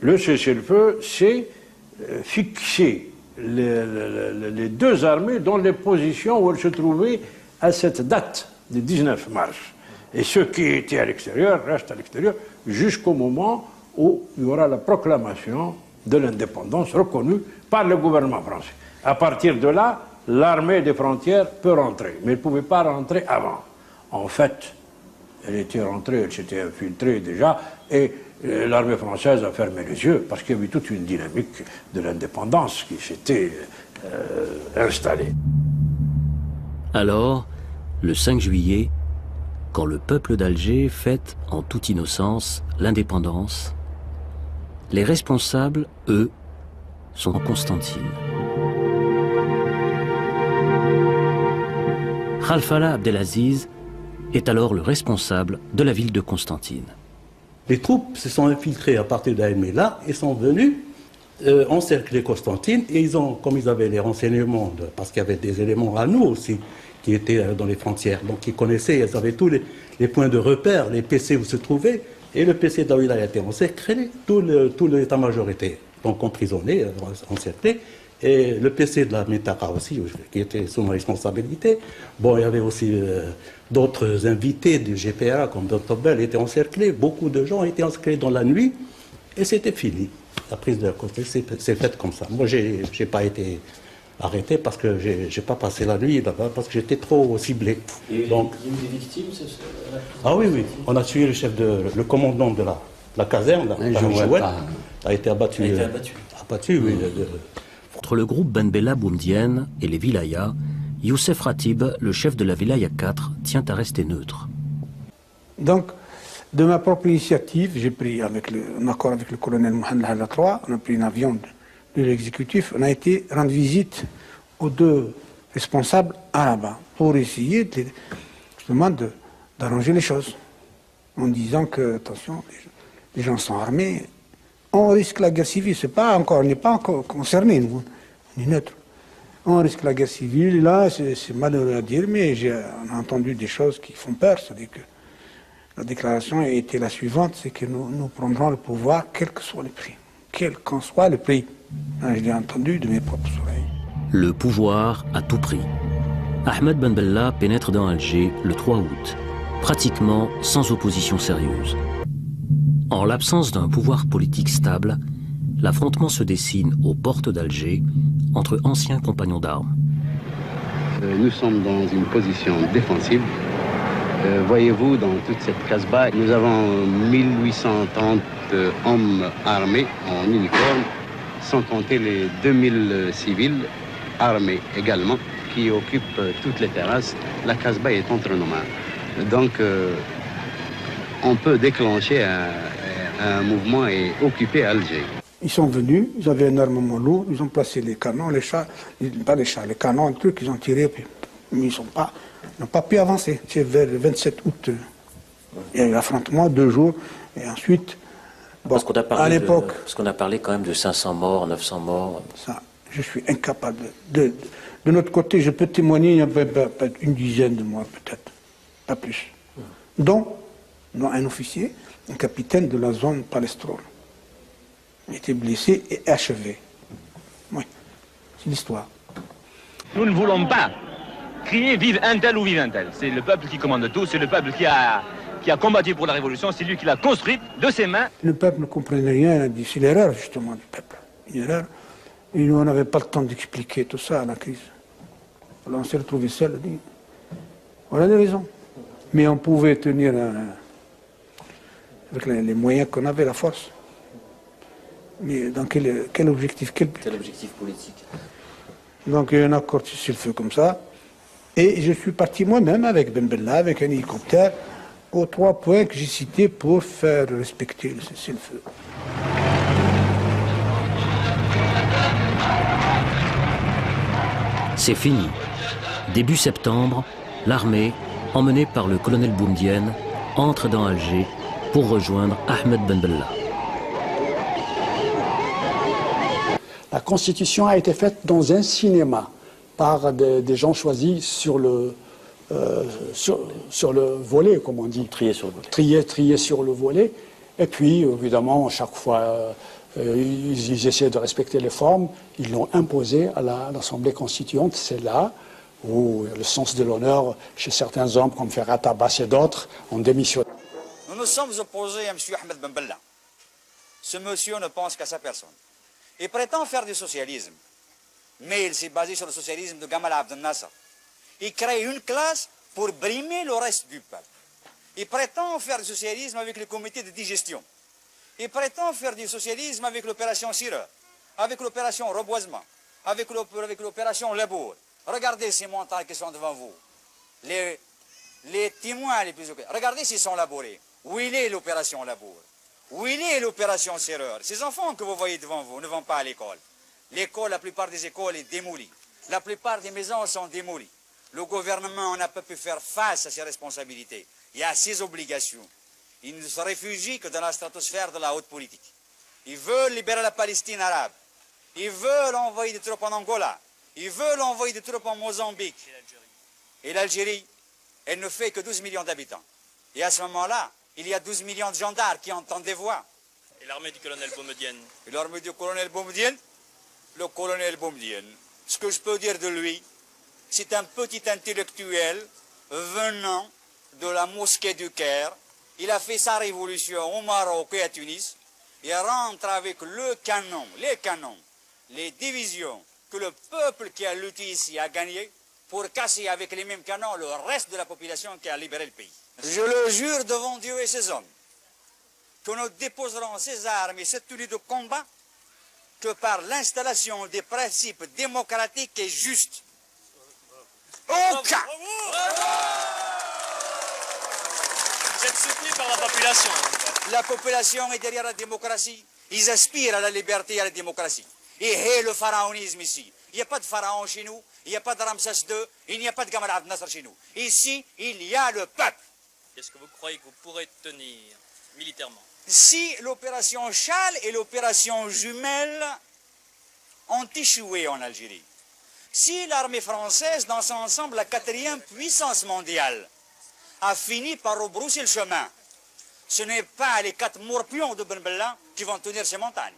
Le cessez-le-feu, c'est fixer les deux armées dans les positions où elles se trouvaient à cette date du 19 mars. Et ceux qui étaient à l'extérieur restent à l'extérieur jusqu'au moment où il y aura la proclamation de l'indépendance reconnue par le gouvernement français. À partir de là, l'armée des frontières peut rentrer, mais elle ne pouvait pas rentrer avant. En fait, elle était rentrée, elle s'était infiltrée déjà, et l'armée française a fermé les yeux parce qu'il y avait toute une dynamique de l'indépendance qui s'était installée. Alors, le 5 juillet, quand le peuple d'Alger fête en toute innocence l'indépendance, les responsables, eux, sont en Constantine. Khalfallah Abdelaziz est alors le responsable de la ville de Constantine. Les troupes se sont infiltrées à partir d'Aïmela et sont venues encercler Constantine. Et ils ont, comme ils avaient les renseignements, parce qu'il y avait des éléments à nous aussi, qui étaient dans les frontières. Donc ils connaissaient, ils avaient tous les points de repère, les PC où se trouvaient. Et le PC de la ville a été encerclé, tout l'état-major était donc emprisonné, encerclé. Et le PC de la Métara aussi, qui était sous ma responsabilité. Bon, il y avait aussi d'autres invités du GPA, comme Dr Bell, étaient encerclés. Beaucoup de gens étaient encerclés dans la nuit, et c'était fini. La prise de la Constantine c'est faite comme ça. Moi, j'ai pas été arrêté parce que j'ai pas passé la nuit là-bas, parce que j'étais trop ciblé. Et donc, il y a eu des victimes Ah oui, oui. On a tué le commandant de la caserne, a été abattu. Abattu, oui. Entre le groupe Ben Bella Boumdienne et les wilayas, Youssef Ratib, le chef de la wilaya 4, tient à rester neutre. Donc, de ma propre initiative, j'ai pris, en accord avec le colonel Mohamed Hala III, on a pris un avion de l'exécutif, on a été rendre visite aux deux responsables arabes pour essayer justement d'arranger les choses, en disant que, attention, les gens sont armés, on risque la guerre civile, on n'est pas encore concerné, nous, on est neutre. On risque la guerre civile, là, c'est malheureux à dire, mais on a entendu des choses qui font peur, c'est-à-dire que la déclaration a été la suivante, c'est que nous prendrons le pouvoir, quel que soit le prix. Quel qu'en soit le prix. Je l'ai entendu de mes propres oreilles. Le pouvoir à tout prix. Ahmed Ben Bella pénètre dans Alger le 3 août, pratiquement sans opposition sérieuse. En l'absence d'un pouvoir politique stable, l'affrontement se dessine aux portes d'Alger entre anciens compagnons d'armes. Nous sommes dans une position défensive. Voyez-vous, dans toute cette Casbah, nous avons 1830 hommes armés en uniforme, sans compter les 2000 civils armés également, qui occupent toutes les terrasses. La Casbah est entre nos mains. Donc, on peut déclencher un mouvement et occuper Alger. Ils sont venus, ils avaient un armement lourd, ils ont placé les canons, les canons, les trucs, ils ont tiré, mais ils n'ont pas pu avancer. C'est vers le 27 août. Il y a eu l'affrontement, 2 jours, et ensuite, Parce qu'on a parlé quand même de 500 morts, 900 morts. Ça, je suis incapable. De notre côté, je peux témoigner, il y avait peut-être une dizaine de morts, peut-être, pas plus. Dont un officier, un capitaine de la zone Palestrol. Il était blessé et achevé. Oui, c'est l'histoire. Nous ne voulons pas crier vive un tel ou vive un tel. C'est le peuple qui commande tout, c'est le peuple qui a combattu pour la révolution, c'est lui qui l'a construite de ses mains. Le peuple ne comprenait rien, il a dit c'est l'erreur justement du peuple. Une erreur. Et nous, on n'avait pas le temps d'expliquer tout ça à la crise. Alors on s'est retrouvé seul, on dit, voilà les raisons. Mais on pouvait tenir avec les moyens qu'on avait, la force. Mais dans quel objectif Quel objectif politique? Donc il y a un accord sur le feu comme ça. Et je suis parti moi-même avec Ben Bella, avec un hélicoptère, aux 3 points que j'ai cités pour faire respecter le cessez-le-feu. C'est fini. Début septembre, l'armée, emmenée par le colonel Boumdienne, entre dans Alger pour rejoindre Ahmed Ben Bella. La constitution a été faite dans un cinéma par des gens choisis sur le volet, comme on dit. Triés sur le volet. Triés sur le volet. Et puis, évidemment, chaque fois, ils essaient de respecter les formes. Ils l'ont imposé à l'Assemblée constituante. C'est là où le sens de l'honneur, chez certains hommes comme Ferhat Abbas et d'autres, ont démissionné. Nous nous sommes opposés à M. Ahmed Ben Bella. Ce monsieur ne pense qu'à sa personne. Il prétend faire du socialisme, mais il s'est basé sur le socialisme de Gamal Abdel Nasser. Il crée une classe pour brimer le reste du peuple. Il prétend faire du socialisme avec le comité de digestion. Il prétend faire du socialisme avec l'opération Sireur, avec l'opération Reboisement, avec l'opération Labour. Regardez ces montagnes qui sont devant vous. Les témoins les plus... Regardez s'ils sont labourés. Où il est l'opération Labour? Où il est l'opération Serreur? Ces enfants que vous voyez devant vous ne vont pas à l'école. L'école, la plupart des écoles est démolie. La plupart des maisons sont démolies. Le gouvernement n'a pas pu faire face à ses responsabilités et à ses obligations. Il ne se réfugie que dans la stratosphère de la haute politique. Ils veulent libérer la Palestine arabe. Ils veulent envoyer des troupes en Angola. Ils veulent envoyer des troupes en Mozambique. Et l'Algérie, elle ne fait que 12 millions d'habitants. Et à ce moment-là, il y a 12 millions de gendarmes qui entendent des voix. Et l'armée du colonel Boumedienne? Et l'armée du colonel Boumedienne? Le colonel Boumedienne, ce que je peux dire de lui, c'est un petit intellectuel venant de la mosquée du Caire. Il a fait sa révolution au Maroc et à Tunis. Il rentre avec le canon, les canons, les divisions que le peuple qui a lutté ici a gagné pour casser avec les mêmes canons le reste de la population qui a libéré le pays. Je le jure devant Dieu et ses hommes que nous déposerons ces armes et cette tenue de combat que par l'installation des principes démocratiques et justes. Aucun! Vous êtes soutenu par la population? La population est derrière la démocratie. Ils aspirent à la liberté et à la démocratie. Et hé le pharaonisme ici. Il n'y a pas de pharaon chez nous, il n'y a pas de Ramsès II, il n'y a pas de Gamal Abdel Nasser chez nous. Ici, il y a le peuple. Est-ce que vous croyez que vous pourrez tenir militairement? Si l'opération Châle et l'opération Jumelle ont échoué en Algérie, si l'armée française, dans son ensemble, la 4e puissance mondiale, a fini par rebrousser le chemin, ce n'est pas les 4 morpions de Ben Bella qui vont tenir ces montagnes.